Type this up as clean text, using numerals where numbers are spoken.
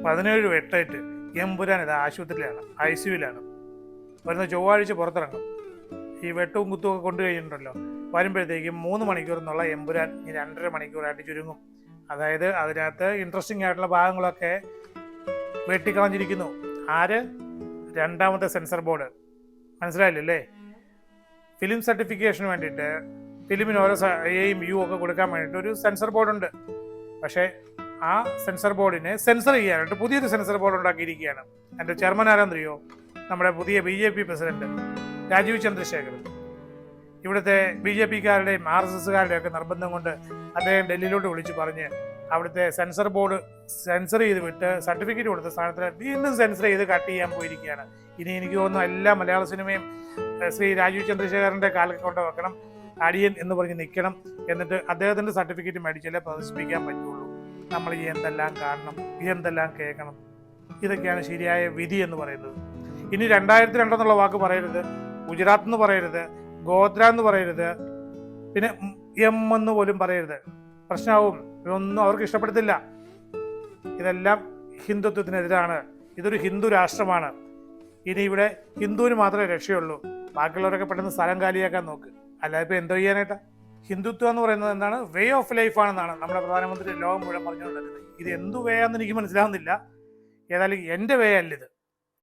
17 വെട്ടേറ്റ് എമ്പുരാൻ ഇത് ആശുപത്രിയിലാണ്, ICUവിലാണ്. വരുന്ന ചൊവ്വാഴ്ച പുറത്തിറങ്ങും. ഈ വെട്ടവും കുത്തും ഒക്കെ കൊണ്ടു കഴിഞ്ഞിട്ടുണ്ടല്ലോ, വരുമ്പോഴത്തേക്കും 3 മണിക്കൂർ എന്നുള്ള എമ്പുരാൻ ഈ 2.5 മണിക്കൂറായിട്ട് ചുരുങ്ങും. അതായത് അതിനകത്ത് ഇൻട്രസ്റ്റിംഗ് ആയിട്ടുള്ള ഭാഗങ്ങളൊക്കെ വെട്ടിക്കളഞ്ഞിരിക്കുന്നു. ആര്? രണ്ടാമത്തെ സെൻസർ ബോർഡ്. മനസ്സിലായില്ലേ? ഫിലിം സർട്ടിഫിക്കേഷന് വേണ്ടിയിട്ട് ഫിലിമിന് ഓരോ എയും യു ഒക്കെ കൊടുക്കാൻ വേണ്ടിയിട്ട് ഒരു സെൻസർ ബോർഡുണ്ട്. പക്ഷേ ആ സെൻസർ ബോർഡിനെ സെൻസർ ചെയ്യാനായിട്ട് പുതിയൊരു സെൻസർ ബോർഡ് ഉണ്ടാക്കിയിരിക്കുകയാണ്. എൻ്റെ ചെയർമാൻ ആരാന്നറിയോ? നമ്മുടെ പുതിയ BJP പ്രസിഡന്റ് രാജീവ് ചന്ദ്രശേഖർ. ഇവിടുത്തെ BJPക്കാരുടെയും RSSകാരുടെയും ഒക്കെ നിർബന്ധം കൊണ്ട് അദ്ദേഹം ഡൽഹിയിലോട്ട് വിളിച്ച് പറഞ്ഞ് അവിടുത്തെ സെൻസർ ബോർഡ് സെൻസർ ചെയ്ത് വിട്ട് സർട്ടിഫിക്കറ്റ് കൊടുത്ത സ്ഥാനത്തിന് വീണ്ടും സെൻസർ ചെയ്ത് കട്ട് ചെയ്യാൻ പോയിരിക്കുകയാണ്. ഇനി എനിക്ക് തോന്നുന്നു എല്ലാ മലയാള സിനിമയും ശ്രീ രാജീവ് ചന്ദ്രശേഖരൻ്റെ കാലൊക്കെ കൊണ്ട് വെക്കണം, അടിയൻ എന്ന് പറഞ്ഞ് നിൽക്കണം. എന്നിട്ട് അദ്ദേഹത്തിൻ്റെ സർട്ടിഫിക്കറ്റ് മേടിച്ചാലേ പ്രദർശിപ്പിക്കാൻ പറ്റുള്ളൂ. നമ്മൾ ഈ എന്തെല്ലാം കാണണം, എന്തെല്ലാം കേൾക്കണം. ഇതൊക്കെയാണ് ശരിയായ വിധി എന്ന് പറയുന്നത്. ഇനി 2002 എന്നുള്ള വാക്ക് പറയരുത്, ഗുജറാത്ത് എന്ന് പറയരുത്, ഗോത്ര എന്ന് പറയരുത്, പിന്നെ എന്ന് പോലും പറയരുത്. പ്രശ്നമാവും. ഇതൊന്നും അവർക്ക് ഇഷ്ടപ്പെടത്തില്ല. ഇതെല്ലാം ഹിന്ദുത്വത്തിനെതിരാണ്. ഇതൊരു ഹിന്ദു രാഷ്ട്രമാണ്. ഇനി ഇവിടെ ഹിന്ദുവിന് മാത്രമേ രക്ഷയുള്ളൂ. ബാക്കിയുള്ളവരൊക്കെ പെട്ടെന്ന് സ്ഥലം കാലിയാക്കാൻ നോക്ക്. അല്ലാതെ ഇപ്പോൾ എന്തോ ചെയ്യാനായിട്ടാ? ഹിന്ദുത്വം എന്ന് പറയുന്നത് എന്താണ്? വേ ഓഫ് ലൈഫ് ആണെന്നാണ് നമ്മുടെ പ്രധാനമന്ത്രി ലോകം മുഴുവൻ പറഞ്ഞുകൊണ്ടിരുന്നത്. ഇത് എന്തു വേ ആണെന്ന് എനിക്ക് മനസ്സിലാവുന്നില്ല. ഏതായാലും എൻ്റെ വേ അല്ലിത്.